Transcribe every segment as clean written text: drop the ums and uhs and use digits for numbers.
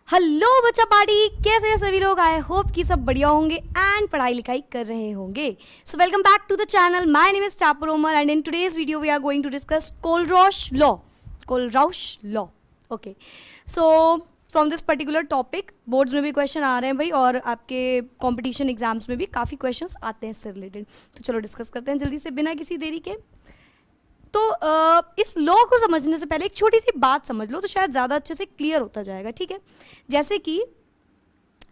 Hello बच्चा party, कैसे हैं सभी लोग। आई होप कि सब बढ़िया होंगे एंड पढ़ाई लिखाई कर रहे होंगे। So welcome back to the channel. My name is टापरोमर and in today's video we are going to discuss Kohlrausch law. Okay, so from this particular topic boards में भी क्वेश्चन आ रहे हैं भाई, और आपके कॉम्पिटिशन एग्जाम्स में भी काफ़ी क्वेश्चंस आते हैं इससे रिलेटेड। तो चलो डिस्कस करते हैं जल्दी से बिना किसी देरी के। तो इस लॉ को समझने से पहले एक छोटी सी बात समझ लो तो शायद ज़्यादा अच्छे से क्लियर होता जाएगा। ठीक है, जैसे कि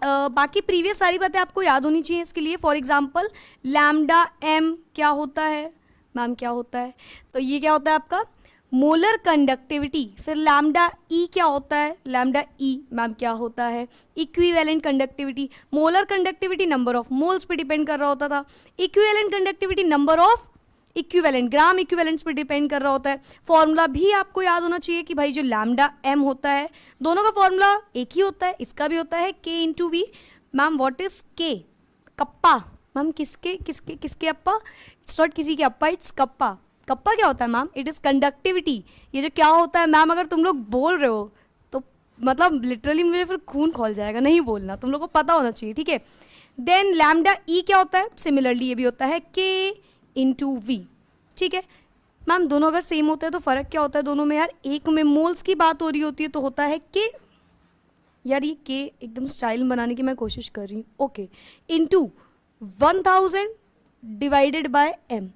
बाकी प्रीवियस सारी बातें आपको याद होनी चाहिए इसके लिए। फॉर एग्जांपल लैम्डा एम क्या होता है मैम, क्या होता है, तो ये क्या होता है आपका मोलर कंडक्टिविटी। फिर लैम्डा ई क्या होता है, लैम्डा ई मैम क्या होता है equivalent conductivity. Molar conductivity number of moles पे डिपेंड कर रहा होता था, equivalent conductivity number of equivalent gram equivalents पे डिपेंड कर रहा होता है। फॉर्मूला भी आपको याद होना चाहिए कि भाई जो लैम्डा एम होता है दोनों का फॉर्मूला एक ही होता है, इसका भी होता है K into V. Ma'am what is K, kappa ma'am, किसके किसके किसके अप्पा, इट्स नॉट किसी के अप्पा, इट्स कप्पा। कप्पा क्या होता है मैम, इट इज कंडक्टिविटी। ये जो क्या होता है मैम, अगर तुम लोग बोल रहे हो तो मतलब लिटरली मुझे फिर खून खोल जाएगा, नहीं बोलना, तुम लोग को पता होना चाहिए। ठीक है, देन लैम्डा ई क्या होता है, सिमिलरली ये भी होता है के इंटू वी। ठीक है मैम, दोनों अगर सेम होते हैं तो फर्क क्या होता है दोनों में यार, एक में मोल्स की बात हो रही होती है तो होता है के, यार ये के एकदम स्टाइल बनाने की मैं कोशिश कर रही हूँ। Okay, into 1000 divided by M,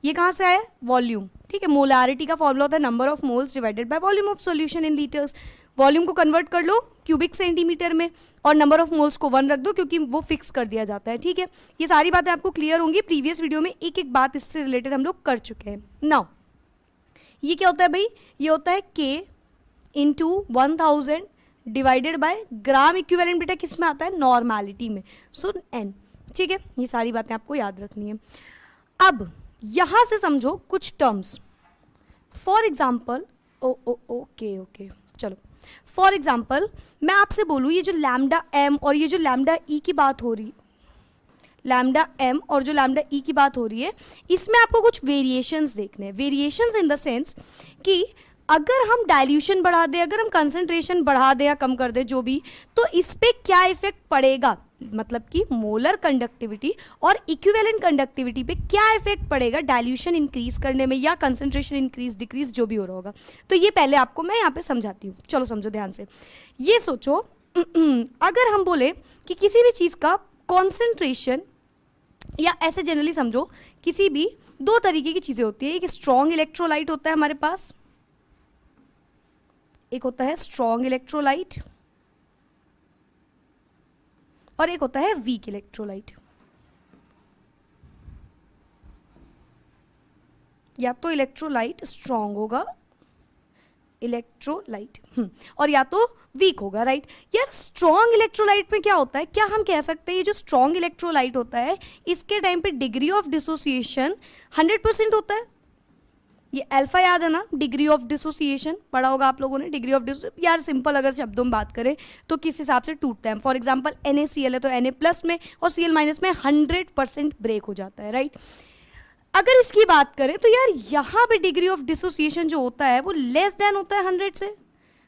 ये कहाँ से आया, वॉल्यूम। ठीक है, मोलारिटी का फॉर्मूला होता है number of moles divided by volume of solution in litres. Volume को कन्वर्ट कर लो क्यूबिक सेंटीमीटर में और नंबर ऑफ मोल्स को 1 रख दो क्योंकि वो फिक्स कर दिया जाता है। ठीक है, ये सारी बातें आपको क्लियर होंगी। प्रीवियस वीडियो में एक एक बात इससे रिलेटेड हम लोग कर चुके हैं। नाउ ये क्या होता है भाई, ये होता है K into 1000 divided bye gram equivalent, बेटा किस में आता है, नॉर्मैलिटी में, सो एन। ठीक है, ये सारी बातें आपको याद रखनी है। अब यहां से समझो कुछ टर्म्स। फॉर एग्जाम्पल ओके चलो, फॉर एग्जाम्पल मैं आपसे बोलूँ ये जो लैम्डा एम और ये जो लैम्डा ई की बात हो रही, लैम्डा एम और जो लैम्डा ई की बात हो रही है, इसमें आपको कुछ वेरिएशंस देखने हैं। वेरिएशंस इन द सेंस कि अगर हम डाइल्यूशन बढ़ा दें, अगर हम कंसंट्रेशन बढ़ा दें या कम कर दें जो भी, तो इस पर क्या इफेक्ट पड़ेगा, मतलब कि मोलर कंडक्टिविटी और इक्विवेलेंट कंडक्टिविटी पे क्या इफेक्ट पड़ेगा डाइल्यूशन इंक्रीज करने में या कंसंट्रेशन इंक्रीज डिक्रीज जो भी हो रहा होगा। तो ये पहले आपको मैं यहाँ पे समझाती हूँ, चलो समझो ध्यान से। ये सोचो अगर हम बोले कि किसी भी चीज़ का कॉन्सेंट्रेशन, या ऐसे जनरली समझो किसी भी दो तरीके की चीज़ें होती है, एक स्ट्रॉन्ग इलेक्ट्रोलाइट होता है हमारे पास, एक होता है स्ट्रॉन्ग इलेक्ट्रोलाइट और एक होता है वीक इलेक्ट्रोलाइट। या तो इलेक्ट्रोलाइट स्ट्रॉन्ग होगा, इलेक्ट्रोलाइट और या तो वीक होगा, राइट। यार स्ट्रॉन्ग इलेक्ट्रोलाइट में क्या होता है, क्या हम कह सकते हैं ये जो स्ट्रॉन्ग इलेक्ट्रोलाइट होता है इसके टाइम पे डिग्री ऑफ डिसोसिएशन 100% होता है। ये अल्फा याद है ना, डिग्री ऑफ डिसोसिएशन पढ़ा होगा आप लोगों ने, डिग्री ऑफ डिसोसिएशन। यार सिंपल अगर शब्दों में बात करें तो किस हिसाब से टूटता है। फॉर एग्जांपल NaCl है तो Na प्लस में और Cl माइनस में 100% ब्रेक हो जाता है, राइट। अगर इसकी बात करें तो यार यहाँ पे डिग्री ऑफ डिसोसिएशन जो होता है वो लेस देन होता है 100 से,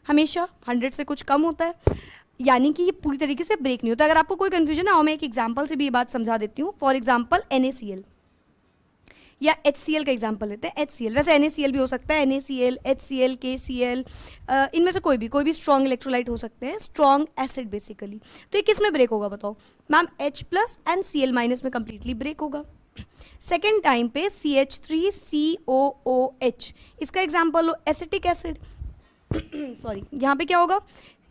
हमेशा 100 से कुछ कम होता है, यानी कि ये पूरी तरीके से ब्रेक नहीं होता। अगर आपको कोई कंफ्यूजन है मैं एक एग्जाम्पल से भी ये बात समझा देती हूँ। फॉर एग्जाम्पल NaCl या HCl का एग्जाम्पल लेते हैं। HCl, वैसे NaCl भी हो सकता है, NaCl, HCl, KCl, इनमें से कोई भी स्ट्रॉन्ग इलेक्ट्रोलाइट हो सकते हैं, स्ट्रॉन्ग एसिड बेसिकली। तो ये किस में ब्रेक होगा बताओ ma'am, H plus and Cl minus में कंप्लीटली ब्रेक होगा। सेकेंड टाइम पे CH3COOH, इसका एग्जाम्पल लो एसिटिक एसिड सॉरी, यहाँ पे क्या होगा,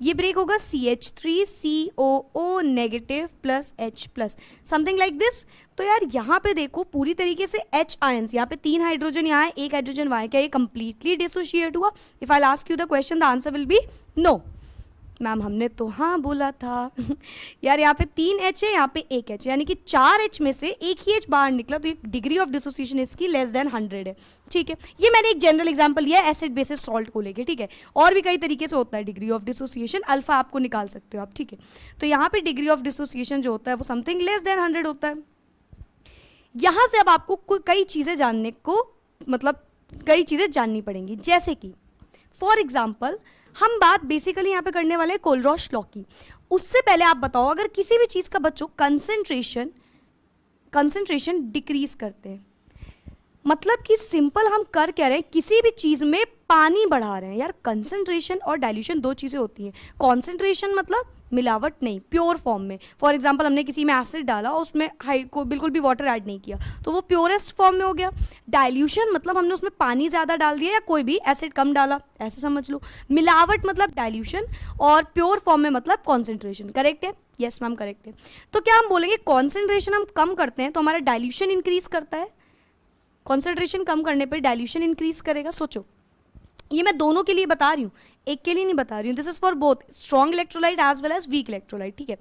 ये ब्रेक होगा CH3COO negative plus H plus, something like this. तो यार यहाँ पे देखो पूरी तरीके से H आयंस, यहाँ पे 3 हाइड्रोजन यहाँ है, 1 हाइड्रोजन वहाँ है, क्या ये कंप्लीटली डिसोशिएट हुआ? If I ask you the question the answer will be no. Ma'am हमने तो हाँ बोला था यार यहाँ पे 3 H है, यहाँ पे 1 H, यानी कि 4 H में से एक ही H बाहर निकला, तो डिग्री ऑफ डिसोसिएशन इसकी लेस देन 100 है। ठीक है, ये मैंने एक जनरल एग्जांपल लिया है एसिड बेसिस सॉल्ट को लेके। ठीक है, और भी कई तरीके से होता है डिग्री ऑफ डिसोसिएशन, अल्फा आपको निकाल सकते हो आप। ठीक है, तो यहाँ पे डिग्री ऑफ डिसोसिएशन जो होता है वो समथिंग लेस देन 100 होता है। यहाँ से अब आपको कई चीज़ें जानने को, मतलब कई चीज़ें जाननी पड़ेंगी, जैसे कि फॉर एग्जाम्पल हम बात बेसिकली यहाँ पे करने वाले हैं कोलरॉश लॉ की। उससे पहले आप बताओ, अगर किसी भी चीज़ का बच्चों कंसंट्रेशन डिक्रीज करते हैं, मतलब कि सिंपल हम कर क्या रहे हैं, किसी भी चीज़ में पानी बढ़ा रहे हैं। यार कंसंट्रेशन और डाइल्यूशन दो चीज़ें होती हैं। कॉन्सेंट्रेशन मतलब मिलावट नहीं, प्योर फॉर्म में। फॉर एग्जांपल हमने किसी में एसिड डाला और उसमें को बिल्कुल भी वाटर ऐड नहीं किया तो वो प्योरेस्ट फॉर्म में हो गया। डाइल्यूशन मतलब हमने उसमें पानी ज़्यादा डाल दिया या कोई भी एसिड कम डाला, ऐसे समझ लो। मिलावट मतलब डाइल्यूशन, और प्योर फॉर्म में मतलब कॉन्सेंट्रेशन। करेक्ट है? यस मैम करेक्ट है। तो क्या हम बोलेंगे कॉन्सेंट्रेशन हम कम करते हैं तो हमारा डाइल्यूशन इंक्रीज करता है, कॉन्सेंट्रेशन कम करने पर डाइल्यूशन इंक्रीज करेगा। सोचो, ये मैं दोनों के लिए बता रही हूँ, एक के लिए नहीं बता रही हूँ। This is for both strong electrolyte as well as weak electrolyte. ठीक है,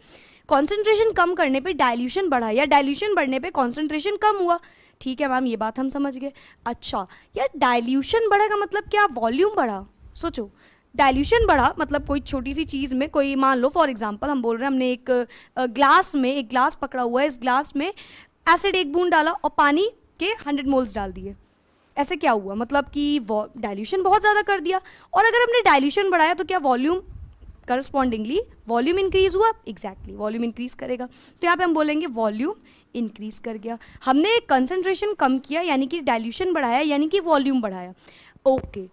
कॉन्सेंट्रेशन कम करने पे डाइल्यूशन बढ़ा या डाइल्यूशन बढ़ने पे कॉन्सेंट्रेशन कम हुआ। ठीक है मैम, ये बात हम समझ गए। अच्छा यार, डाइल्यूशन बढ़ा का मतलब क्या? वॉल्यूम बढ़ा। सोचो, डाइल्यूशन बढ़ा मतलब कोई छोटी सी चीज़ में, कोई मान लो फॉर एग्जांपल हम बोल रहे हैं हमने एक ग्लास पकड़ा हुआ है, इस ग्लास में एसिड एक बूंद डाला और पानी के 100 मोल्स डाल दिए। ऐसे क्या हुआ? मतलब कि डाइल्यूशन बहुत ज़्यादा कर दिया। और अगर हमने डाइल्यूशन बढ़ाया तो क्या वॉल्यूम करस्पॉन्डिंगली वॉल्यूम इंक्रीज हुआ? एग्जैक्टली, वॉल्यूम इंक्रीज करेगा। तो यहाँ पे हम बोलेंगे वॉल्यूम इंक्रीज कर गया। हमने कंसंट्रेशन कम किया यानी कि डाइल्यूशन बढ़ाया यानी कि वॉल्यूम बढ़ाया। ओके,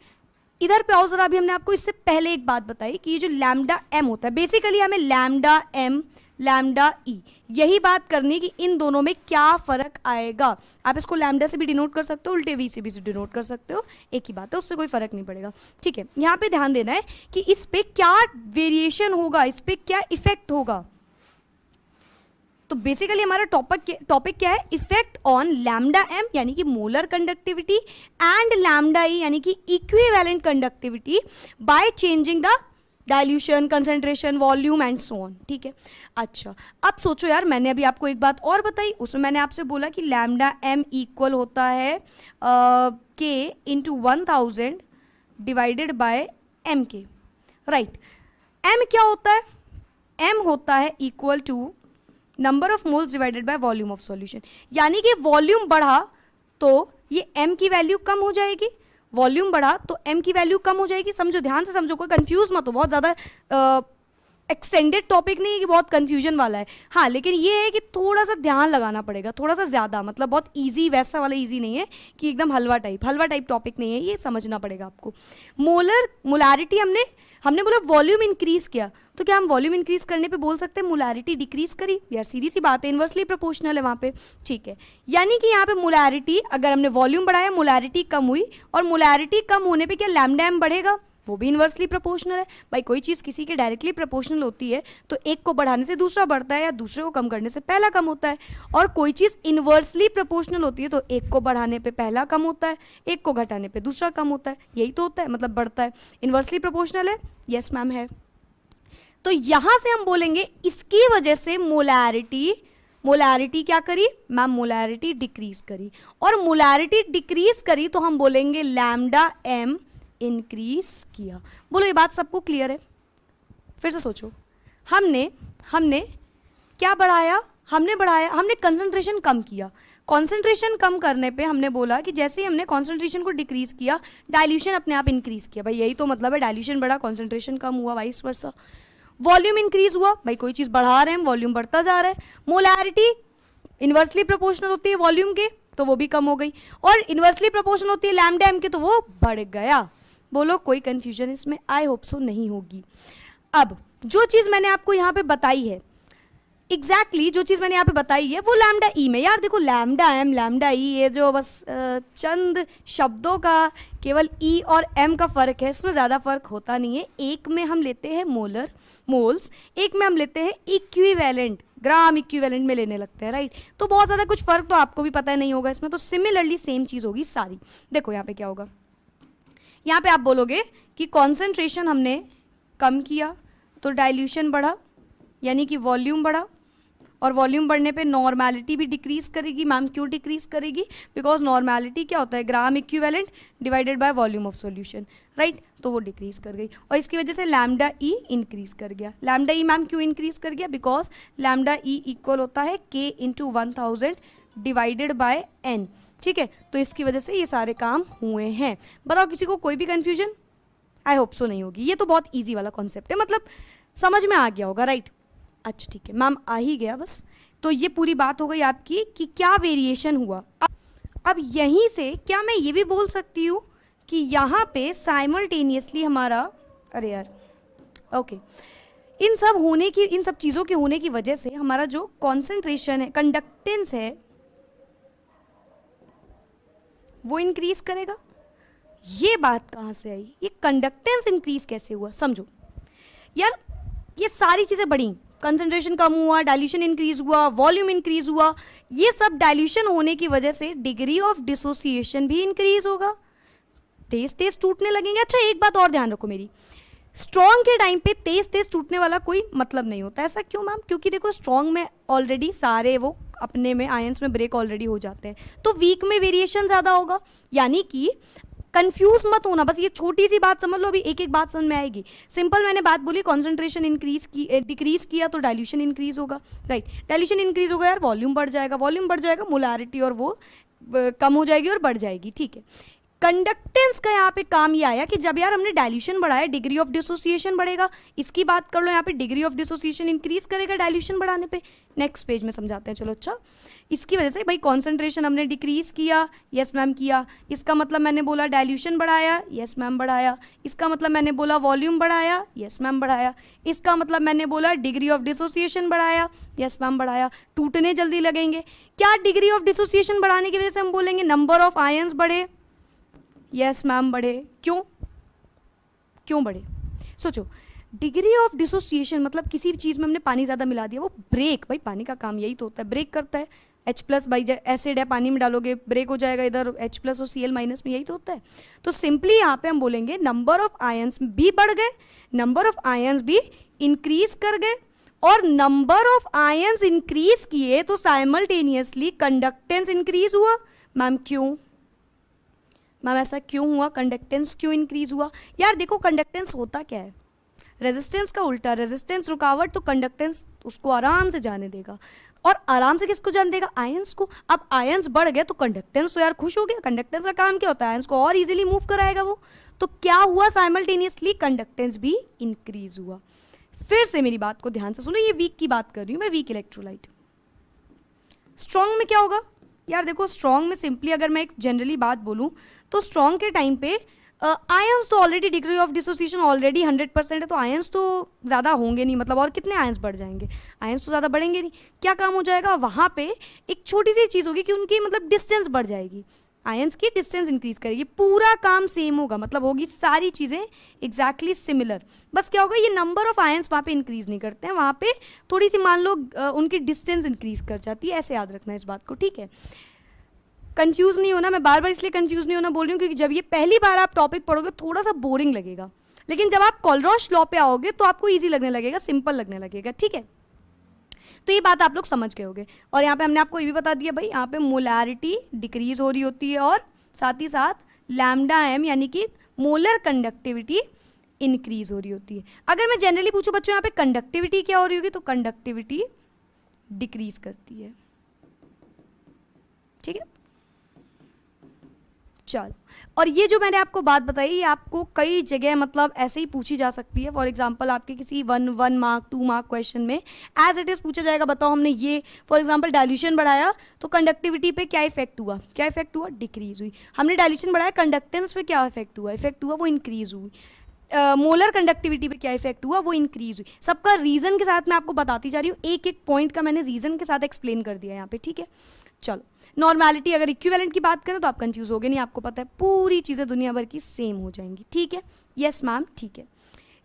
इधर पे आओ जरा। अभी हमने आपको इससे पहले एक बात बताई कि ये जो लैम्डा एम होता है, बेसिकली हमें लैम्डा एम लैम्डा ई यही बात करनी कि इन दोनों में क्या फ़र्क आएगा। आप इसको लैम्डा से भी डिनोट कर सकते हो, उल्टे वी से भी डिनोट कर सकते हो, एक ही बात है, उससे कोई फ़र्क नहीं पड़ेगा। ठीक है, यहाँ पे ध्यान देना है कि इस पे क्या वेरिएशन होगा, इस पे क्या इफेक्ट होगा। तो बेसिकली हमारा टॉपिक क्या है? इफेक्ट ऑन लैम्डा एम यानी कि मोलर कंडक्टिविटी एंड लैम्डा ई यानी कि equivalent conductivity by changing the dilution, concentration, volume and so on. ठीक है, अच्छा अब सोचो यार, मैंने अभी आपको एक बात और बताई, उसमें मैंने आपसे बोला कि लैम्डा एम इक्वल होता है K into 1000 divided by M K. Right, M क्या होता है? एम होता है equal to number of moles divided by volume of solution. यानी कि वॉल्यूम बढ़ा तो ये एम की वैल्यू कम हो जाएगी, वॉल्यूम बढ़ा तो एम की वैल्यू कम हो जाएगी। समझो, ध्यान से समझो, कोई कंफ्यूज मत हो। बहुत ज़्यादा एक्सटेंडेड टॉपिक नहीं है कि बहुत कंफ्यूजन वाला है, हाँ, लेकिन ये है कि थोड़ा सा ध्यान लगाना पड़ेगा, थोड़ा सा ज़्यादा, मतलब बहुत इजी वैसा वाला इजी नहीं है कि एकदम हलवा टाइप टॉपिक नहीं है, ये समझना पड़ेगा आपको। मोलारिटी हमने बोला वॉल्यूम इंक्रीज किया, तो क्या हम वॉल्यूम इंक्रीज करने पे बोल सकते हैं मोलारिटी डिक्रीज करी? यार सीधी सी बात है, इन्वर्सली प्रोपोर्शनल है वहाँ पे। ठीक है, यानी कि यहाँ पे मोलारिटी, अगर हमने वॉल्यूम बढ़ाया मोलारिटी कम हुई, और मोलारिटी कम होने पे क्या लैम्डा एम बढ़ेगा? वो भी इन्वर्सली प्रोपोर्शनल है। भाई कोई चीज़ किसी के डायरेक्टली प्रोपोर्शनल होती है तो एक को बढ़ाने से दूसरा बढ़ता है या दूसरे को कम करने से पहला कम होता है, और कोई चीज़ इन्वर्सली प्रोपोर्शनल होती है तो एक को बढ़ाने पे पहला कम होता है, एक को घटाने पे दूसरा कम होता है। यही तो होता है, मतलब बढ़ता है। इन्वर्सली प्रोपोर्शनल है? यस मैम है। तो यहां से हम बोलेंगे इसकी वजह से मोलारिटी क्या करी मैम? मोलारिटी डिक्रीज करी, और मोलारिटी डिक्रीज करी तो हम बोलेंगे लैम्डा एम इंक्रीज किया। बोलो ये बात सबको क्लियर है? फिर से सोचो, हमने क्या बढ़ाया? हमने कंसंट्रेशन कम किया। कंसंट्रेशन कम करने पे हमने बोला कि जैसे ही हमने कंसंट्रेशन को डिक्रीज किया, डाइल्यूशन अपने आप इंक्रीज किया। भाई यही तो मतलब है, डाइल्यूशन बढ़ा, कंसंट्रेशन कम हुआ, वाइस वर्सा। वॉल्यूम इंक्रीज हुआ, भाई कोई चीज़ बढ़ा रहे हैं, वॉल्यूम बढ़ता जा रहा है। मोलारिटी इन्वर्सली प्रोपोर्शनल होती है वॉल्यूम के, तो वो भी कम हो गई, और इन्वर्सली प्रोपोर्शनल होती है लैम्डा एम के, तो वो बढ़ गया। बोलो कोई कंफ्यूजन इसमें? आई होप सो नहीं होगी। अब जो चीज़ मैंने आपको यहाँ पे बताई है, एग्जैक्टली जो चीज़ मैंने यहाँ पे बताई है वो लैम्डा ई में। यार देखो, लैम्डा एम लैम्डा ई, ये जो बस चंद शब्दों का केवल ई और एम का फ़र्क है, इसमें ज़्यादा फ़र्क होता नहीं है। एक में हम लेते हैं मोल्स, एक में हम लेते हैं इक्विवेलेंट, ग्राम इक्विवेलेंट में लेने लगते हैं। राइट, तो बहुत ज़्यादा कुछ फ़र्क तो आपको भी पता नहीं होगा इसमें, तो सिमिलरली सेम चीज़ होगी सारी। देखो यहाँ पे क्या होगा, यहाँ पे आप बोलोगे कि कॉन्सेंट्रेशन हमने कम किया तो डाइल्यूशन बढ़ा, यानी कि वॉल्यूम बढ़ा, और वॉल्यूम बढ़ने पे नॉर्मेलिटी भी डिक्रीज करेगी। मैम क्यों डिक्रीज करेगी? बिकॉज नॉर्मेलिटी क्या होता है? Gram equivalent divided by volume of solution. Right, तो वो डिक्रीज कर गई, और इसकी वजह से लैम्डा ई इंक्रीज कर गया। लैम्डा ई मैम क्यों इंक्रीज कर गया? बिकॉज लैम्डा ई इक्वल होता है K into 1000 divided bye N. ठीक है, तो इसकी वजह से ये सारे काम हुए हैं। बताओ किसी को कोई भी कन्फ्यूजन? आई होप सो नहीं होगी। ये तो बहुत ईजी वाला कॉन्सेप्ट है, मतलब समझ में आ गया होगा, राइट। अच्छा ठीक है मैम, आ ही गया बस। तो ये पूरी बात हो गई आपकी कि क्या वेरिएशन हुआ। अब यहीं से क्या मैं ये भी बोल सकती हूँ कि यहाँ पे साइमल्टेनियसली हमारा, अरे यार ओके, इन सब चीज़ों के होने की वजह से हमारा जो कॉन्सेंट्रेशन है, कंडक्टेंस है, वो इंक्रीज करेगा। ये बात कहाँ से आई, ये कंडक्टेंस इंक्रीज कैसे हुआ, समझो यार। ये सारी चीज़ें बढ़ी, कंसंट्रेशन कम हुआ, डाइल्यूशन इंक्रीज हुआ, वॉल्यूम इंक्रीज हुआ। ये सब डाइल्यूशन होने की वजह से डिग्री ऑफ डिसोसिएशन भी इंक्रीज होगा, तेज तेज टूटने लगेंगे। अच्छा एक बात और ध्यान रखो मेरी, स्ट्रॉन्ग के टाइम पे तेज तेज टूटने वाला कोई मतलब नहीं होता। ऐसा क्यों मैम? क्योंकि देखो स्ट्रॉन्ग में ऑलरेडी सारे वो अपने में आयंस में ब्रेक ऑलरेडी हो जाते हैं, तो वीक में वेरिएशन ज़्यादा होगा। यानी कि कंफ्यूज मत होना, बस ये छोटी सी बात समझ लो, अभी एक एक बात समझ में आएगी। सिंपल मैंने बात बोली, कॉन्सेंट्रेशन डिक्रीज किया तो डाइल्यूशन इंक्रीज होगा, राइट। डाइल्यूशन इंक्रीज होगा यार, वॉल्यूम बढ़ जाएगा, वॉल्यूम बढ़ जाएगा, मोलारिटी और वो कम हो जाएगी और बढ़ जाएगी, ठीक है। कंडक्टेंस का यहाँ पे काम ये आया कि जब यार हमने डाइल्यूशन बढ़ाया, डिग्री ऑफ डिसोसिएशन बढ़ेगा। इसकी बात कर लो, यहाँ पे डिग्री ऑफ डिसोसिएशन इंक्रीज करेगा डाइल्यूशन बढ़ाने पे। नेक्स्ट पेज में समझाते हैं, चलो। अच्छा, इसकी वजह से भाई कॉन्सेंट्रेशन हमने डिक्रीज किया, यस मैम किया। इसका मतलब मैंने बोला डाइल्यूशन बढ़ाया, यस मैम बढ़ाया। इसका मतलब मैंने बोला वॉल्यूम बढ़ाया, यस मैम बढ़ाया। इसका मतलब मैंने बोला डिग्री ऑफ डिसोसिएशन बढ़ाया, यस मैम बढ़ाया। टूटने जल्दी लगेंगे। क्या डिग्री ऑफ डिसोसिएशन बढ़ाने की वजह से हम बोलेंगे नंबर ऑफ आयंस बढ़े, यस मैम बढ़े। क्यों क्यों बढ़े? सोचो, डिग्री ऑफ डिसोसिएशन मतलब किसी भी चीज़ में हमने पानी ज़्यादा मिला दिया, वो ब्रेक, भाई पानी का काम यही तो होता है, ब्रेक करता है। H+ भाई एसिड है, पानी में डालोगे ब्रेक हो जाएगा, इधर H+ और Cl- में यही तो होता है। तो सिंपली यहाँ पे हम बोलेंगे नंबर ऑफ आयंस भी बढ़ गए, नंबर ऑफ आयंस भी इंक्रीज कर गए, और नंबर ऑफ आयंस इंक्रीज किए तो साइमल्टेनियसली कंडक्टेंस इंक्रीज हुआ। मैम क्यों? मैम ऐसा क्यों हुआ, कंडक्टेंस क्यों इंक्रीज हुआ? यार देखो, कंडक्टेंस होता क्या है, रेजिस्टेंस का उल्टा। रेजिस्टेंस रुकावट, तो कंडक्टेंस उसको आराम से जाने देगा, और आराम से किसको जाने देगा? आयंस को। अब आयंस बढ़ गए तो कंडक्टेंस तो यार खुश हो गया। कंडक्टेंस का काम क्या होता है? आयंस को और इजीली मूव कराएगा वो। तो क्या हुआ, साइमल्टेनियसली कंडक्टेंस भी इंक्रीज हुआ। फिर से मेरी बात को ध्यान से सुनो, ये वीक की बात कर रही हूँ मैं, वीक इलेक्ट्रोलाइट। स्ट्रॉन्ग में क्या होगा यार? देखो स्ट्रॉन्ग में सिंपली अगर मैं एक जनरली बात बोलूँ तो स्ट्रॉन्ग के टाइम पे आयंस तो already degree of dissociation already 100% है, तो आयंस तो ज़्यादा होंगे नहीं, मतलब और कितने आयंस बढ़ जाएंगे? आयंस तो ज़्यादा बढ़ेंगे नहीं। क्या काम हो जाएगा वहाँ पे? एक छोटी सी चीज़ होगी कि उनकी मतलब डिस्टेंस बढ़ जाएगी, आयंस की डिस्टेंस इंक्रीज करेगी, पूरा काम सेम होगा, मतलब होगी सारी चीज़ें एग्जैक्टली सिमिलर। बस क्या होगा, ये नंबर ऑफ आयंस वहाँ पे इंक्रीज नहीं करते हैं, वहाँ पे थोड़ी सी मान लो उनकी डिस्टेंस इंक्रीज कर जाती है। ऐसे याद रखना इस बात को, ठीक है। कंफ्यूज नहीं होना, मैं बार बार इसलिए कंफ्यूज नहीं होना बोल रही हूँ क्योंकि जब ये पहली बार आप टॉपिक पढ़ोगे थोड़ा सा बोरिंग लगेगा, लेकिन जब आप कोलरॉश लॉ पे आओगे तो आपको इजी लगने लगेगा, सिंपल लगने लगेगा, ठीक है। तो ये बात आप लोग समझ गए होगे। और यहाँ पे हमने आपको ये भी बता दिया भाई, यहाँ पे मोलारिटी डिक्रीज हो रही होती है और साथ ही साथ लैम्डा एम यानी कि मोलर कंडक्टिविटी इंक्रीज हो रही होती है। अगर मैं जनरली पूछूं बच्चों यहाँ पे कंडक्टिविटी क्या हो रही होगी, तो कंडक्टिविटी डिक्रीज करती है, ठीक है। चलो, और ये जो मैंने आपको बात बताई ये आपको कई जगह मतलब ऐसे ही पूछी जा सकती है। फॉर एग्जांपल आपके किसी 1 मार्क 2 मार्क क्वेश्चन में एज इट इज़ पूछा जाएगा, बताओ हमने ये फॉर एग्जांपल डाइल्यूशन बढ़ाया तो कंडक्टिविटी पे क्या इफेक्ट हुआ? क्या इफेक्ट हुआ? डिक्रीज हुई। हमने डाइल्यूशन बढ़ाया, कंडक्टेंस पे क्या इफेक्ट हुआ? इफेक्ट हुआ, वो इंक्रीज हुई। मोलर कंडक्टिविटी पे क्या इफेक्ट हुआ? वो इंक्रीज हुई। सबका रीजन के साथ मैं आपको बताती जा रही हूँ, एक एक पॉइंट का मैंने रीजन के साथ एक्सप्लेन कर दिया यहाँ पे, ठीक है। चलो, नॉर्मेलिटी अगर इक्विवेलेंट की बात करें तो आप कंफ्यूज हो गए नहीं, आपको पता है पूरी चीज़ें दुनिया भर की सेम हो जाएंगी, ठीक है। यस मैम, ठीक है।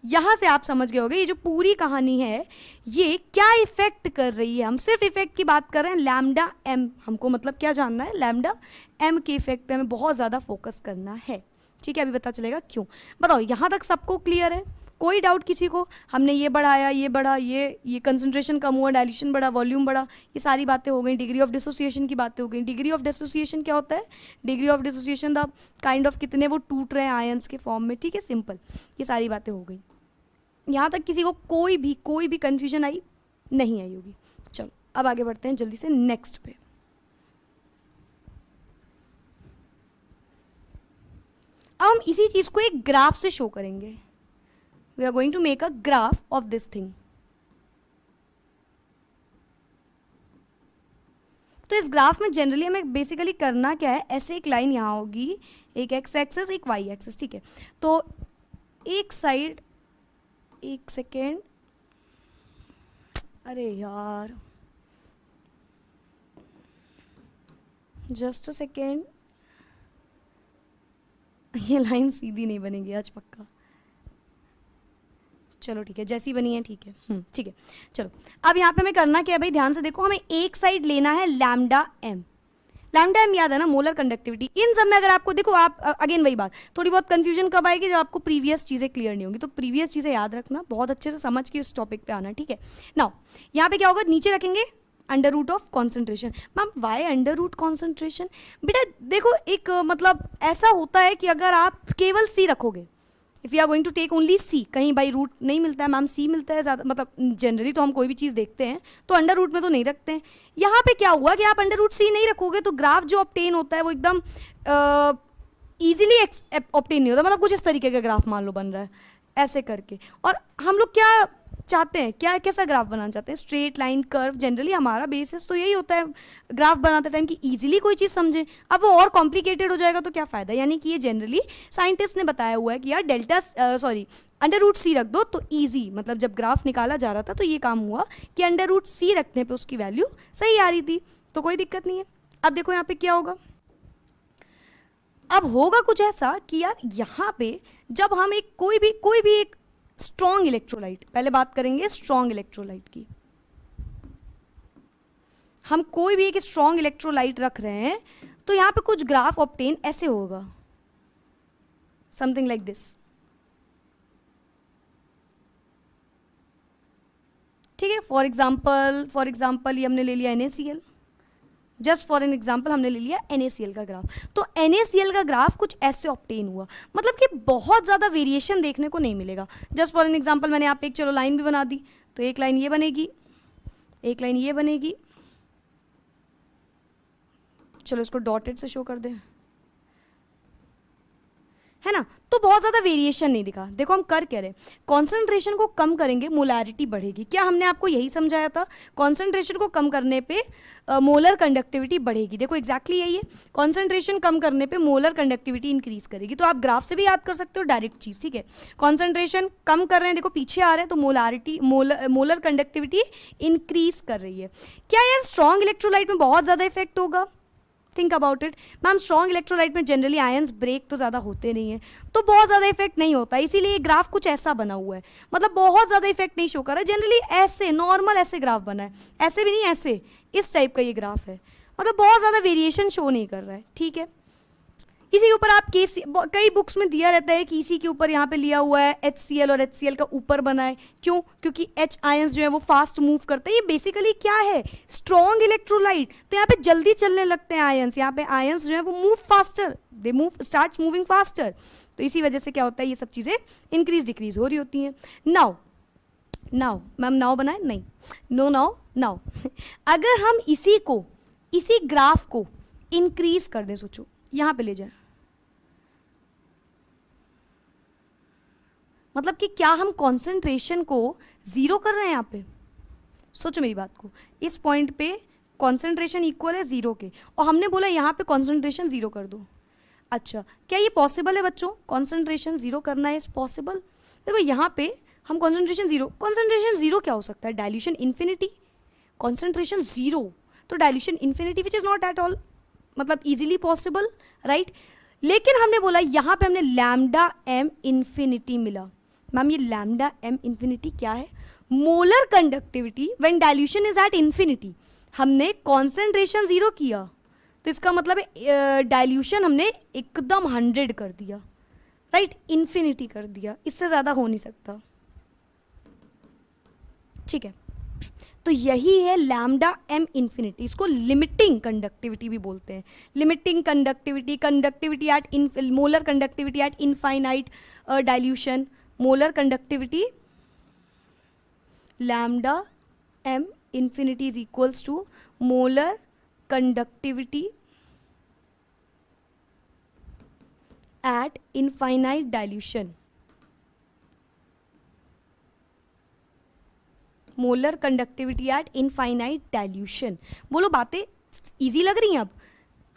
यहाँ से आप समझ गए होंगे ये जो पूरी कहानी है ये क्या इफेक्ट कर रही है। हम सिर्फ इफेक्ट की बात कर रहे हैं, लैम्डा एम, हमको मतलब क्या जानना है, लैम्डा एम के इफेक्ट पे हमें बहुत ज़्यादा फोकस करना है, ठीक है। अभी पता चलेगा क्यों। बताओ यहाँ तक सबको क्लियर है? कोई डाउट किसी को? हमने ये बढ़ाया, ये बढ़ा, ये कंसंट्रेशन कम हुआ, डाइल्यूशन बढ़ा, वॉल्यूम बढ़ा, ये सारी बातें हो गई। डिग्री ऑफ डिसोसिएशन की बातें हो गई। डिग्री ऑफ डिसोसिएशन क्या होता है? Degree of dissociation the kind of कितने वो टूट रहे हैं आयंस के फॉर्म में, ठीक है, सिंपल। ये सारी बातें हो गई। यहाँ तक किसी को कोई भी कन्फ्यूजन आई? नहीं आई होगी। चलो अब आगे बढ़ते हैं जल्दी से नेक्स्ट पे। अब हम इसी चीज को एक ग्राफ से शो करेंगे. We are going to make a graph of this thing. तो इस ग्राफ में जनरली हमें बेसिकली करना क्या है, ऐसे एक लाइन यहाँ होगी, एक एक्स एक्सेस एक वाई एक्सेस, ठीक है. तो एक साइड, एक सेकेंड, अरे यार जस्ट अ सेकेंड, ये लाइन सीधी नहीं बनेगी आज पक्का. चलो ठीक है, जैसी बनी है ठीक है. ठीक है, चलो अब यहाँ पे हमें करना क्या है भाई, ध्यान से देखो. हमें एक साइड लेना है लैम्डा एम. लैम्डा एम याद है ना, मोलर कंडक्टिविटी. इन सब में अगर आपको देखो, आप अगेन वही बात, थोड़ी बहुत कंफ्यूजन कब आएगी, जब आपको प्रीवियस चीज़ें क्लियर नहीं होंगी. तो प्रीवियस चीज़ें याद रखना, बहुत अच्छे से समझ के इस टॉपिक पे आना, ठीक है. नाउ यहाँ पे क्या होगा, नीचे रखेंगे under root of concentration. Ma'am why under root concentration? बेटा देखो, एक मतलब ऐसा होता है कि अगर आप केवल सी रखोगे, if you are going to take only C, कहीं बाई रूट नहीं मिलता है मैम, सी मिलता है ज़्यादा, मतलब जनरली तो हम कोई भी चीज़ देखते हैं तो अंडर रूट में तो नहीं रखते हैं. यहाँ पे क्या हुआ कि आप अंडर रूट सी नहीं रखोगे तो ग्राफ जो ऑब्टेन होता है वो एकदम ईजिली ऑब्टेन नहीं होता. मतलब कुछ इस तरीके का ग्राफ मान लो बन रहा है ऐसे करके. और हम लोग क्या चाहते हैं, क्या कैसा ग्राफ बनाना चाहते हैं, स्ट्रेट लाइन, कर्व. जनरली हमारा बेसिस तो यही होता है ग्राफ बनाते टाइम कि इजीली कोई चीज़ समझे. अब वो और कॉम्प्लिकेटेड हो जाएगा तो क्या फ़ायदा. यानी कि ये जनरली साइंटिस्ट ने बताया हुआ है कि यार डेल्टा अंडर रूट सी रख दो तो ईजी, मतलब जब ग्राफ निकाला जा रहा था तो ये काम हुआ कि अंडर रूट सी रखने पे उसकी वैल्यू सही आ रही थी, तो कोई दिक्कत नहीं है. अब देखो यहाँ पे क्या होगा, अब होगा कुछ ऐसा कि यार यहाँ पे जब हम एक कोई भी एक स्ट्रॉन्ग इलेक्ट्रोलाइट, पहले बात करेंगे स्ट्रॉन्ग इलेक्ट्रोलाइट की. हम कोई भी एक स्ट्रॉन्ग इलेक्ट्रोलाइट रख रहे हैं तो यहां पे कुछ ग्राफ ऑब्टेन ऐसे होगा, समथिंग लाइक दिस. ठीक है, फॉर एग्जाम्पल ये हमने ले लिया NaCl. Just for an example हमने ले लिया NaCl का ग्राफ. तो NaCl का ग्राफ कुछ ऐसे ऑब्टेन हुआ, मतलब कि बहुत ज़्यादा वेरिएशन देखने को नहीं मिलेगा. जस्ट फॉर एन एग्जाम्पल मैंने यहाँ पे एक चलो लाइन भी बना दी, तो एक लाइन ये बनेगी, एक लाइन ये बनेगी. चलो इसको डॉटेड से शो कर दें, है ना. तो बहुत ज़्यादा वेरिएशन नहीं दिखा. देखो हम कर क्या रहे, कॉन्सेंट्रेशन को कम करेंगे मोलारिटी बढ़ेगी. क्या हमने आपको यही समझाया था, कॉन्सेंट्रेशन को कम करने पे मोलर कंडक्टिविटी बढ़ेगी. देखो एग्जैक्टली यही है, कॉन्सेंट्रेशन कम करने पे मोलर कंडक्टिविटी इंक्रीज करेगी. तो आप ग्राफ से भी याद कर सकते हो डायरेक्ट चीज़, ठीक है. कॉन्सेंट्रेशन कम कर रहे हैं, देखो पीछे आ रहे हैं, तो मोलारिटी मोलर कंडक्टिविटी इंक्रीज कर रही है. क्या यार स्ट्रॉन्ग इलेक्ट्रोलाइट में बहुत ज़्यादा इफेक्ट होगा? Think about it ma'am. Strong electrolyte में जनरली आयंस ब्रेक तो ज़्यादा होते नहीं है, तो बहुत ज़्यादा इफेक्ट नहीं होता. इसीलिए ये ग्राफ कुछ ऐसा बना हुआ है, मतलब बहुत ज़्यादा इफेक्ट नहीं शो कर रहा है. जनरली ऐसे नॉर्मल ऐसे ग्राफ बना है, ऐसे भी नहीं, ऐसे इस टाइप का ये ग्राफ है, मतलब बहुत ज़्यादा वेरिएशन शो नहीं कर रहा है, ठीक है. इसी के ऊपर आप कई बुक्स में दिया रहता है कि इसी के ऊपर यहाँ पे लिया हुआ है HCl और HCl का ऊपर बना है. क्यों? क्योंकि H आयंस जो है वो फास्ट मूव करते हैं. ये बेसिकली क्या है, स्ट्रॉन्ग इलेक्ट्रोलाइट, तो यहाँ पे जल्दी चलने लगते हैं आयंस. यहाँ पे आयंस जो है वो move faster, they move starts moving faster. तो इसी वजह से क्या होता है, ये सब चीज़ें इंक्रीज डिक्रीज हो रही होती हैं. नाउ मैम नाउ बनाए नहीं, नो नाउ अगर हम इसी ग्राफ को इंक्रीज कर दें, सोचो यहाँ पे ले जाए, मतलब कि क्या हम कॉन्सेंट्रेशन को ज़ीरो कर रहे हैं यहाँ पे. सोचो मेरी बात को, इस पॉइंट पे कॉन्सेंट्रेशन इक्वल है ज़ीरो के, और हमने बोला यहाँ पे कॉन्सेंट्रेशन ज़ीरो कर दो. अच्छा, क्या ये पॉसिबल है बच्चों, कॉन्सेंट्रेशन ज़ीरो करना है? इस पॉसिबल. देखो यहाँ पे हम कॉन्सेंट्रेशन ज़ीरो क्या हो सकता है, डाइल्यूशन इन्फिनिटी. कॉन्सेंट्रेशन ज़ीरो तो dilution infinity, which is not at all मतलब इजीली पॉसिबल, राइट. लेकिन हमने बोला यहाँ पे हमने लैम्डा एम इन्फिनिटी मिला. मैम ये लैम्डा एम इन्फिनिटी क्या है, molar conductivity when dilution is at infinity. हमने कॉन्सेंट्रेशन ज़ीरो किया तो इसका मतलब है डाइल्यूशन हमने एकदम 100 कर दिया, राइट, इन्फिनिटी कर दिया. इससे ज़्यादा हो नहीं सकता, ठीक है. तो यही है लैम्डा एम इन्फिनिटी. इसको लिमिटिंग कंडक्टिविटी भी बोलते हैं. Limiting conductivity at molar conductivity at infinite dilution, molar conductivity lambda M infinity is equals to molar conductivity at infinite dilution, molar conductivity at infinite dilution. बोलो बातें easy लग रही हैं? अब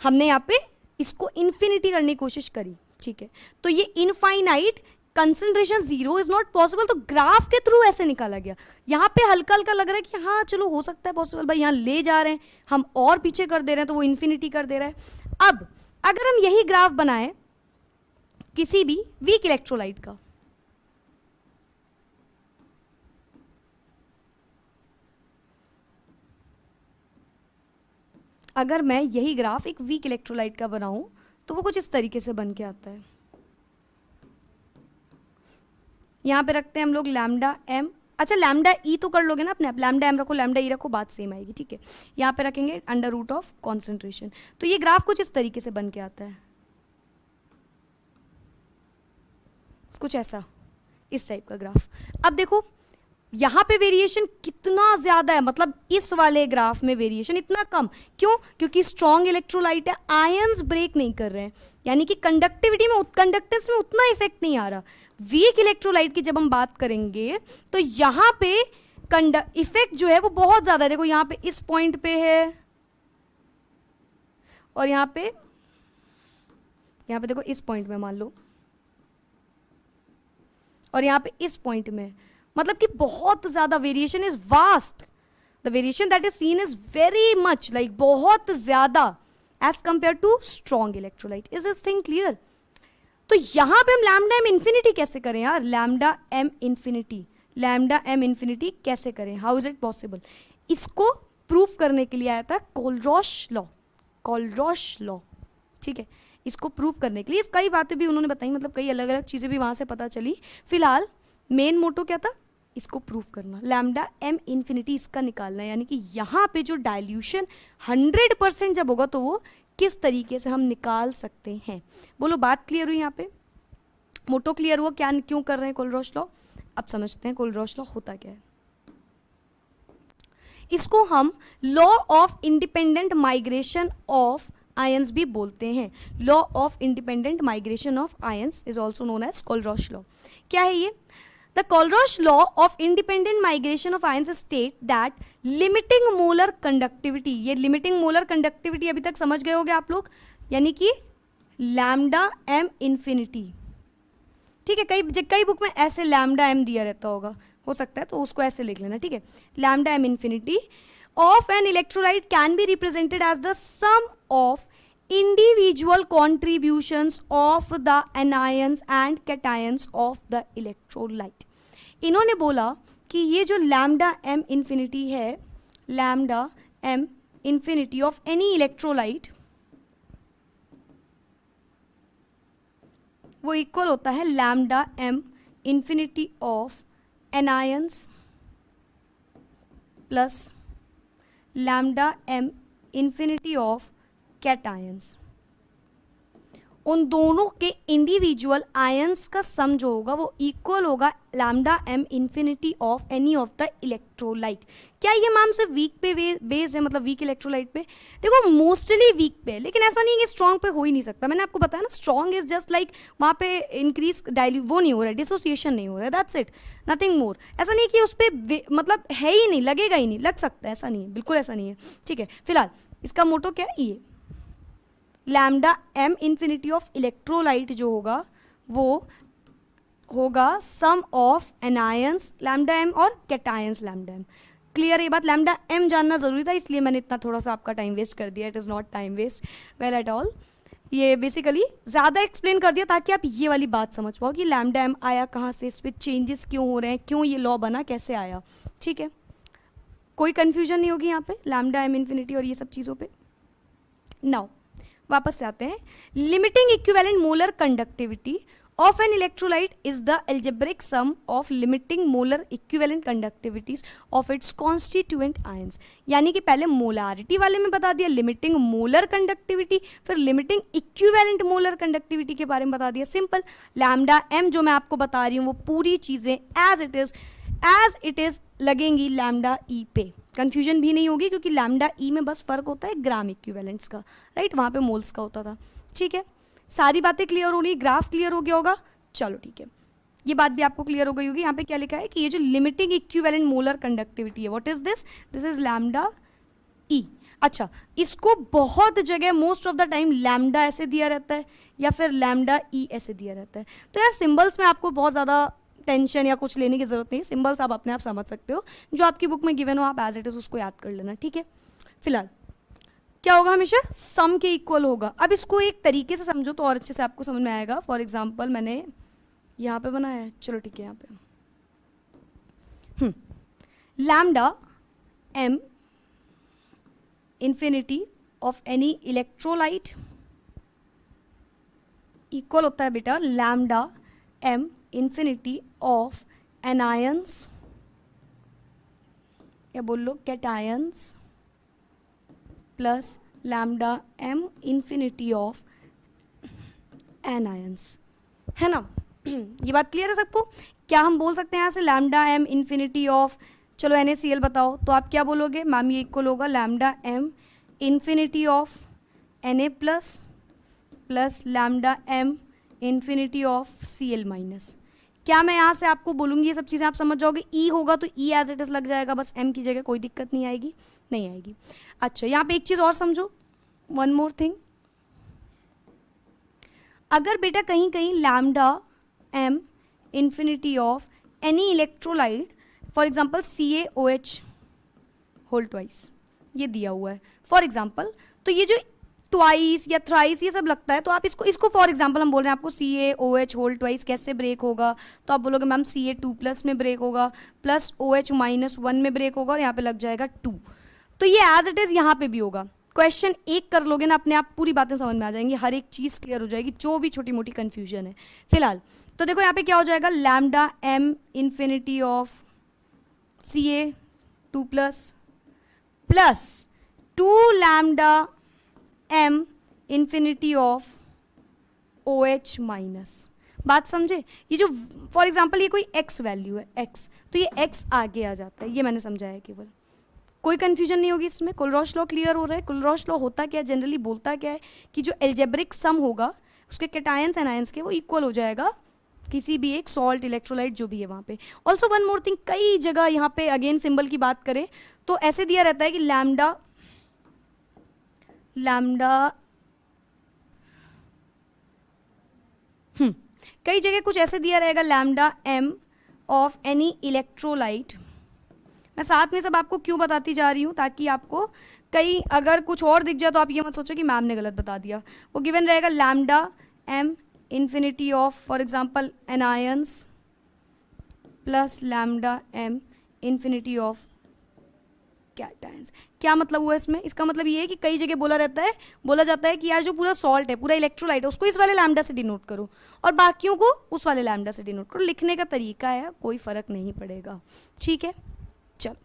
हमने यहाँ पे इसको इन्फिनिटी करने की कोशिश करी, ठीक है। तो ये infinite concentration zero is not possible, तो ग्राफ के थ्रू ऐसे निकाला गया। यहाँ पे हल्का हल्का लग रहा है कि हाँ चलो हो सकता है पॉसिबल, भाई यहाँ ले जा रहे हैं हम और पीछे कर दे रहे हैं तो वो इन्फिनिटी कर दे रहा है। अब अगर हम यही ग्राफ बनाए किसी भी वीक इलेक्ट्रोलाइट का, अगर मैं यही ग्राफ एक वीक इलेक्ट्रोलाइट का बनाऊं तो वो कुछ इस तरीके से बन के आता है। यहां पे रखते हैं हम लोग लैम्डा एम, अच्छा लैम्डा ई तो कर लोगे ना अपने आप, लैम्डा एम रखो लैम्डा ई रखो, बात सेम आएगी, ठीक है। यहाँ पे रखेंगे अंडर रूट ऑफ कॉन्सेंट्रेशन, तो ये ग्राफ कुछ इस तरीके से बन के आता है, कुछ ऐसा, इस टाइप का ग्राफ। अब देखो यहाँ पे वेरिएशन कितना ज्यादा है, मतलब इस वाले ग्राफ में वेरिएशन इतना कम क्यों? क्योंकि स्ट्रॉन्ग इलेक्ट्रोलाइट है, आयंस ब्रेक नहीं कर रहे हैं, यानी कि कंडक्टिविटी में, कंडक्टेंस में उतना इफेक्ट नहीं आ रहा। वीक इलेक्ट्रोलाइट की जब हम बात करेंगे तो यहाँ पे इफेक्ट जो है वो बहुत ज्यादा है। देखो यहाँ पे इस पॉइंट पे है और यहाँ पे देखो इस पॉइंट में मान लो, और यहाँ पे इस पॉइंट में, मतलब कि बहुत ज्यादा variation is vast, the variation that is seen is very much, like बहुत ज्यादा as compare to strong electrolyte. Is this thing clear? तो यहां पे हम लैम्डा एम इन्फिनिटी कैसे करें यार? लैम्डा एम इन्फिनिटी कैसे करें? How is it possible? इसको प्रूफ करने के लिए आया था कोलरॉश लॉ, ठीक है। इसको प्रूफ करने के लिए कई बातें भी उन्होंने बताई, मतलब कई अलग अलग चीजें भी वहां से पता चली। फिलहाल मेन मोटो क्या था? इसको प्रूफ करना, लैम्डा एम इन्फिनिटी इसका निकालना है, यानी कि यहाँ पे जो डाइल्यूशन 100% जब होगा तो वो किस तरीके से हम निकाल सकते हैं। बोलो बात क्लियर हुई? यहाँ पे मोटो क्लियर हुआ? क्या क्यों कर रहे हैं कोलरॉश लॉ? अब समझते हैं कोलरॉश लॉ होता क्या है। इसको हम law of independent migration of ions भी बोलते हैं। Law of independent migration of ions is also known as Kohlrausch law. क्या है ये? The Kohlrausch law of independent migration of ions state that limiting molar conductivity, ये limiting molar conductivity अभी तक समझ गए होगे आप लोग, यानी कि लैम्डा एम इन्फिनिटी, ठीक है। कई बुक में ऐसे लैम्डा एम दिया रहता होगा, हो सकता है तो उसको ऐसे लिख लेना, ठीक है। Lambda M infinity of an electrolyte can be represented as the sum of individual contributions of the anions and cations of the electrolyte। इन्होंने बोला कि ये जो लैम्डा एम इन्फिनिटी है, lambda M infinity of any electrolyte, वो equal होता है lambda M infinity of anions plus lambda M infinity of cations. उन दोनों के इंडिविजुअल आयंस का सम जो होगा वो इक्वल होगा lambda M infinity of any of the electrolyte. क्या ये मैम सिर्फ वीक पे बेस्ड है, मतलब वीक इलेक्ट्रोलाइट पे? देखो मोस्टली वीक पे है, लेकिन ऐसा नहीं है कि स्ट्रॉन्ग पे हो ही नहीं सकता। मैंने आपको बताया ना, स्ट्रॉन्ग इज जस्ट लाइक वहाँ पे इंक्रीज वो नहीं हो रहा है, डिसोसिएशन नहीं हो रहा है, दैट्स इट, नथिंग मोर। ऐसा नहीं कि उस पर मतलब है ही नहीं, लगेगा ही नहीं, लग सकता है, ऐसा नहीं है, बिल्कुल ऐसा नहीं है, ठीक है। फिलहाल इसका मोटो क्या है? ये lambda M infinity of electrolyte जो होगा वो होगा sum of anions lambda M और कैटायंस लैम्डा एम। क्लियर ये बात? लैम्डा एम जानना जरूरी था, इसलिए मैंने इतना थोड़ा सा आपका टाइम वेस्ट कर दिया। It is not time waste well at all, ये बेसिकली ज़्यादा एक्सप्लेन कर दिया ताकि आप ये वाली बात समझ पाओ कि लैम्डा एम आया कहाँ से, इस पर चेंजेस क्यों हो रहे हैं, क्यों ये लॉ बना, कैसे आया, ठीक है। कोई कन्फ्यूजन नहीं होगी यहाँ पे लैम्डा एम इन्फिनिटी और ये सब चीज़ों पे। नाउ वापस से आते हैं। Limiting equivalent molar conductivity of an electrolyte is the algebraic sum of limiting molar equivalent conductivities of its constituent ions. यानी कि पहले मोलारिटी वाले में बता दिया लिमिटिंग मोलर कंडक्टिविटी, फिर लिमिटिंग इक्विवेलेंट मोलर कंडक्टिविटी के बारे में बता दिया। सिंपल, लैम्डा एम जो मैं आपको बता रही हूँ वो पूरी चीजें एज इट इज लगेंगी लैम्डा ई पे। कंफ्यूजन भी नहीं होगी क्योंकि लैम्डा ई में बस फर्क होता है ग्राम इक्विवेलेंट्स का, राइट, वहाँ पे मोल्स का होता था, ठीक है। सारी बातें क्लियर हो रही, ग्राफ क्लियर हो गया होगा, चलो ठीक है, ये बात भी आपको क्लियर हो गई होगी। यहाँ पे क्या लिखा है कि ये जो लिमिटिंग इक्विवेलेंट मोलर कंडक्टिविटी है, what is this, this is lambda E. अच्छा, इसको बहुत जगह most of the time lambda ऐसे दिया रहता है या फिर लैम्डा ई ऐसे दिया रहता है। तो यार सिंबल्स में आपको बहुत ज़्यादा टेंशन या कुछ लेने की जरूरत नहीं है, सिंबल्स आप अपने आप समझ सकते हो, जो आपकी बुक में गिवन हो आप एज इट इज उसको याद कर लेना, ठीक है। फिलहाल क्या होगा, हमेशा सम के इक्वल होगा। अब इसको एक तरीके से समझो तो और अच्छे से आपको समझ में आएगा। फॉर एग्जाम्पल मैंने यहाँ पे बनाया है, चलो ठीक है, यहाँ पे lambda M infinity of any electrolyte equal होता है बेटा lambda M infinity of anions, या बोल लो cations, plus lambda M infinity of anions, है ना। ये बात क्लियर है सबको। क्या हम बोल सकते हैं यहाँ से लैम्डा एम इंफिनिटी ऑफ, चलो NaCl बताओ, तो आप क्या बोलोगे मैम, ये इक्वल होगा lambda M infinity of Na plus plus lambda M infinity of Cl minus. क्या मैं यहाँ से आपको बोलूँगी ये सब चीज़ें आप समझ जाओगे, E होगा तो E एज इट इज लग जाएगा, बस M की जगह, कोई दिक्कत नहीं आएगी, नहीं आएगी। अच्छा, यहाँ पे एक चीज़ और समझो, वन मोर थिंग, अगर बेटा कहीं कहीं lambda M infinity of any electrolyte, for example CaOH whole twice, ये दिया हुआ है फॉर एग्जाम्पल, तो ये जो ट्वाइस या थ्राइस ये सब लगता है, तो आप इसको फॉर एग्जाम्पल हम बोल रहे हैं आपको CaOH होल ट्वाइस कैसे ब्रेक होगा, तो आप बोलोगे मैम Ca2 प्लस में ब्रेक होगा, प्लस OH माइनस 1 में ब्रेक होगा, और यहाँ पे लग जाएगा 2। तो ये एज इट इज यहाँ पे भी होगा। क्वेश्चन एक कर लोगे ना, अपने आप पूरी बातें समझ में आ जाएंगी, हर एक चीज़ क्लियर हो जाएगी, जो भी छोटी मोटी कन्फ्यूजन है। फिलहाल तो देखो यहाँ पे क्या हो जाएगा, lambda M infinity of Ca2 plus plus 2 lambda M infinity of OH minus. बात समझे, ये जो फॉर एग्जाम्पल ये कोई x वैल्यू है x, तो ये x आगे आ जाता है, ये मैंने समझाया केवल, कोई कंफ्यूजन नहीं होगी इसमें। कोलरॉश लॉ क्लियर हो रहा है। कोलरॉश लॉ होता क्या है, जनरली बोलता क्या है कि जो एल्जेब्रिक सम होगा उसके कैटायंस एनायंस के, वो इक्वल हो जाएगा किसी भी एक सॉल्ट इलेक्ट्रोलाइट जो भी है वहाँ पे। ऑल्सो वन मोर थिंग, कई जगह यहाँ पे अगेन सिंबल की बात करें तो ऐसे दिया रहता है कि लैम्डा कई जगह कुछ ऐसे दिया रहेगा lambda M of any electrolyte. मैं साथ में सब आपको क्यों बताती जा रही हूँ, ताकि आपको कहीं अगर कुछ और दिख जाए तो आप ये मत सोचो कि मैम ने गलत बता दिया। वो गिवन रहेगा lambda M infinity of for example anions plus lambda M infinity of cations. क्या मतलब हुआ इसमें, इसका मतलब ये है कि कई जगह बोला जाता है कि यार जो पूरा सॉल्ट है, पूरा इलेक्ट्रोलाइट है, उसको इस वाले लैम्डा से डिनोट करो और बाकियों को उस वाले लैम्डा से डिनोट करो। लिखने का तरीका है, कोई फर्क नहीं पड़ेगा, ठीक है। चलो,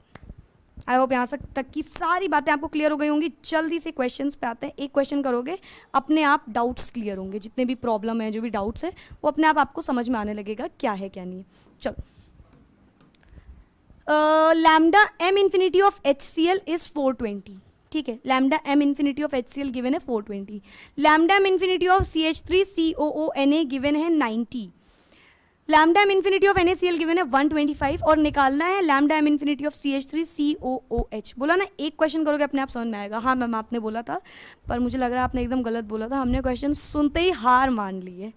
आई होप यहाँ तक की सारी बातें आपको क्लियर हो गई होंगी। जल्दी से क्वेश्चंस पे आते हैं। एक क्वेश्चन करोगे, अपने आप डाउट्स क्लियर होंगे, जितने भी प्रॉब्लम है, जो भी डाउट्स है, वो अपने आप आपको समझ में आने लगेगा क्या है क्या नहीं है। चलो, lambda M infinity of HCl is 420, ठीक है। Lambda M infinity of HCl given है 420। Lambda M infinity of CH3COONA given है 90। Lambda M infinity of NaCl given है 125 और निकालना है lambda M infinity of CH3COOH। बोला ना, एक क्वेश्चन करोगे अपने आप समझ में आएगा। हाँ मैम आपने बोला था, पर मुझे लग रहा है आपने एकदम गलत बोला था। हमने क्वेश्चन सुनते ही हार मान ली है।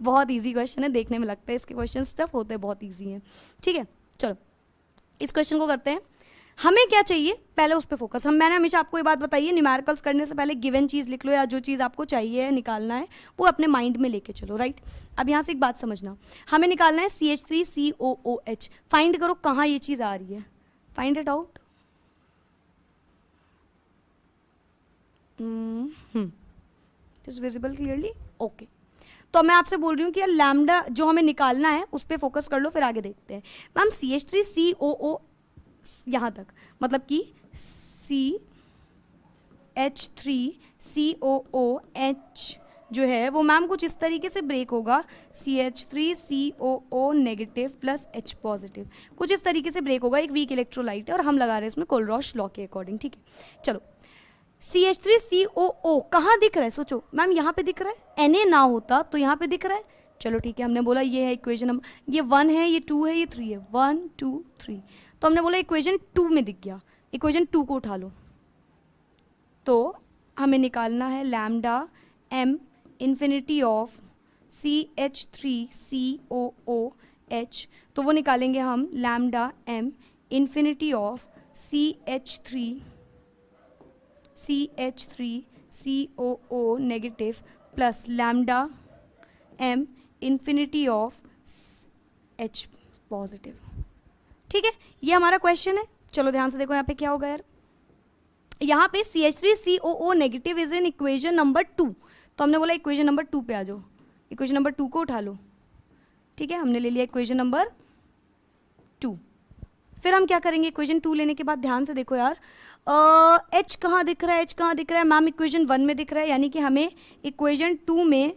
बहुत ईजी क्वेश्चन है, देखने में लगता है इसके क्वेश्चन टफ होते हैं, बहुत ईजी हैं, ठीक है। चलो इस क्वेश्चन को करते हैं। हमें क्या चाहिए, पहले उस पर फोकस। मैंने हमेशा आपको ये बात बताई है, न्यूमेरिकल्स करने से पहले गिवन चीज़ लिख लो, या जो चीज़ आपको चाहिए निकालना है वो अपने माइंड में लेके चलो, राइट। अब यहाँ से एक बात समझना, हमें निकालना है CH3COOH। फाइंड करो कहाँ ये चीज़ आ रही है, find it out. Is visible clearly, okay. तो मैं आपसे बोल रही हूँ कि यार लैम्डा जो हमें निकालना है उस पर फोकस कर लो, फिर आगे देखते हैं। मैम CH3COO यहाँ तक, मतलब कि CH3COOH जो है वो मैम कुछ इस तरीके से ब्रेक होगा, CH3COO negative plus H positive, कुछ इस तरीके से ब्रेक होगा। एक वीक इलेक्ट्रोलाइट है और हम लगा रहे हैं इसमें कोलरॉश लॉ के अकॉर्डिंग, ठीक है। चलो CH3COO कहाँ दिख रहा है? सोचो मैम, यहाँ पे दिख रहा है, Na ना होता तो यहाँ पे दिख रहा है। चलो ठीक है, हमने बोला ये है इक्वेशन नंबर, ये 1 है, ये 2 है, ये 3 है, 1 2 3, तो हमने बोला इक्वेशन 2 में दिख गया। इक्वेशन 2 को उठा लो, तो हमें निकालना है lambda m infinity of CH3COOH, तो वो निकालेंगे हम lambda m infinity of CH3COO negative plus lambda m infinity of H positive. ठीक है, ये हमारा क्वेश्चन है। चलो ध्यान से देखो यहाँ पे क्या होगा यार, यहाँ पे CH3COO negative is in equation number 2, तो हमने बोला इक्वेशन नंबर 2 पे आ जाओ, इक्वेशन नंबर 2 को उठा लो। ठीक है, हमने ले लिया इक्वेशन नंबर 2। फिर हम क्या करेंगे, इक्वेशन 2 लेने के बाद ध्यान से देखो यार, H कहाँ दिख रहा है, H कहाँ दिख रहा है मैम, इक्वेशन 1 में दिख रहा है, यानी कि हमें इक्वेशन 2 में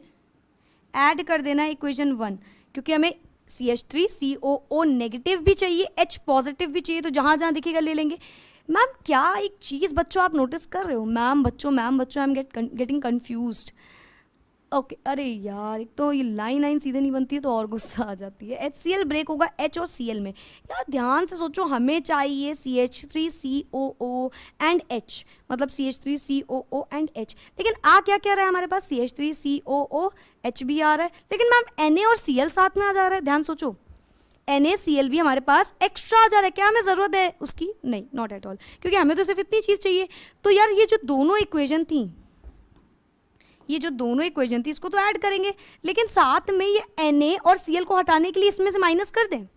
ऐड कर देना है इक्वेशन 1, क्योंकि हमें CH3COO नेगेटिव भी चाहिए, H पॉजिटिव भी चाहिए, तो जहाँ जहाँ दिखेगा ले लेंगे। मैम क्या एक चीज़ बच्चों आप नोटिस कर रहे हो, मैम बच्चों I am getting confused. Okay, अरे यार एक तो ये लाइन सीधे नहीं बनती है तो और गुस्सा आ जाती है। HCl ब्रेक होगा H और Cl में। यार ध्यान से सोचो, हमें चाहिए CH3COO एंड H, मतलब CH3COO एंड H, लेकिन आ क्या क्या रहा है हमारे पास, CH3COO H भी आ रहा है, लेकिन मैम Na और Cl साथ में आ जा रहा है। ध्यान सोचो, NaCl भी हमारे पास एक्स्ट्रा आ जा रहा है, क्या हमें ज़रूरत है उसकी? नहीं, नॉट एट ऑल, क्योंकि हमें तो सिर्फ इतनी चीज़ चाहिए। तो यार ये जो दोनों इक्वेशन थी, इसको तो ऐड करेंगे, लेकिन साथ में ये Na और Cl को हटाने के लिए इसमें से माइनस कर दें,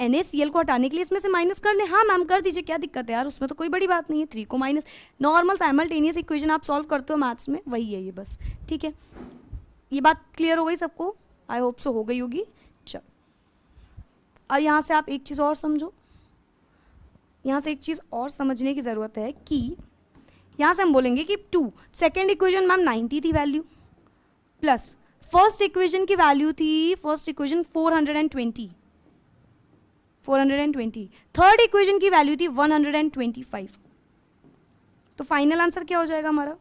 NaCl को हटाने के लिए इसमें से माइनस कर दें। हाँ मैम कर दीजिए, क्या दिक्कत है यार, उसमें तो कोई बड़ी बात नहीं है। 3 को माइनस, नॉर्मल साइमल्टेनियस इक्वेशन आप सॉल्व करते हो मैथ्स में, वही है ये बस। ठीक है, ये बात क्लियर हो गई सबको? आई होप सो हो गई होगी। चलो अब यहाँ से आप एक चीज़ और समझो, यहाँ से एक चीज़ और समझने की ज़रूरत है कि यहाँ से हम बोलेंगे कि 2, सेकेंड इक्वेशन मैम 90 थी वैल्यू, प्लस फर्स्ट इक्वेशन की वैल्यू थी, फर्स्ट इक्वेशन 420, थर्ड इक्वेशन की वैल्यू थी 125, तो फाइनल आंसर क्या हो जाएगा हमारा,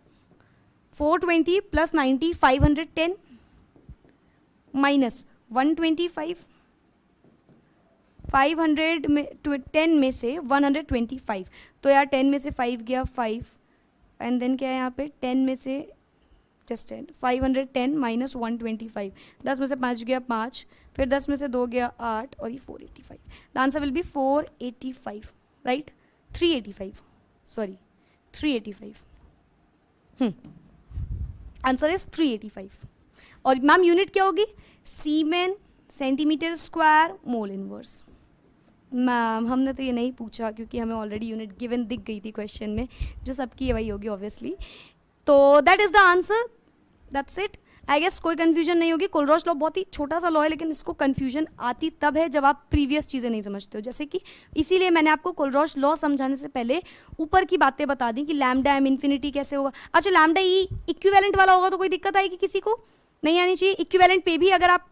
420 प्लस 90 510 माइनस 125, 500 में 10 में से 125, तो यार 10 में से 5 गया 5, एंड देन क्या है यहाँ पे 10 में से जस्ट 10, 510 माइनस 125, 10 में से 5 गया 5, फिर 10 में से 2 गया 8, और ये 485। The answer will be 485, right, 385, sorry 385, answer is 385। और मैम यूनिट क्या होगी, siemens centimetre square mole inverse. Ma'am हमने तो ये नहीं पूछा, क्योंकि हमें ऑलरेडी यूनिट गिवन दिख गई थी क्वेश्चन में, जो सबकी वही होगी ऑब्वियसली। तो that is the answer, that's it. I guess कोई कन्फ्यूजन नहीं होगी। कोलरॉश लॉ बहुत ही छोटा सा लॉ है, लेकिन इसको कन्फ्यूजन आती तब है जब आप प्रीवियस चीज़ें नहीं समझते हो, जैसे कि इसीलिए मैंने आपको कोलरॉश लॉ समझाने से पहले ऊपर की बातें बता दी कि लैम्डा एम इन्फिनिटी कैसे होगा। अच्छा, लैम्डा ई इक्विवेलेंट वाला होगा तो कोई दिक्कत आएगी किसी को? नहीं आनी चाहिए। इक्विवेलेंट पे भी अगर आप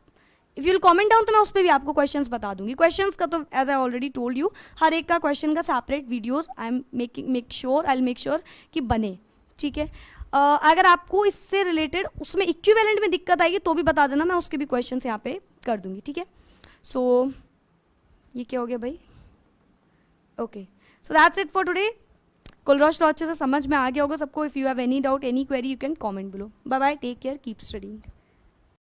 इफ़ यूल कमेंट डाउन तो मैं उस पर भी आपको क्वेश्चंस बता दूंगी। क्वेश्चंस का तो as I already told you, हर एक का क्वेश्चन का separate videos I am make sure कि बने। ठीक है, अगर आपको इससे रिलेटेड उसमें इक्विवेलेंट में दिक्कत आएगी तो भी बता देना, मैं उसके भी क्वेश्चन यहाँ पे कर दूंगी। ठीक है, सो ये क्या हो गया भाई? Okay, so that's it for today. Kohlrausch law अच्छे से समझ में आ गया होगा सबको। If you have any doubt, any query, you can comment below. Bye bye, take care, keep studying.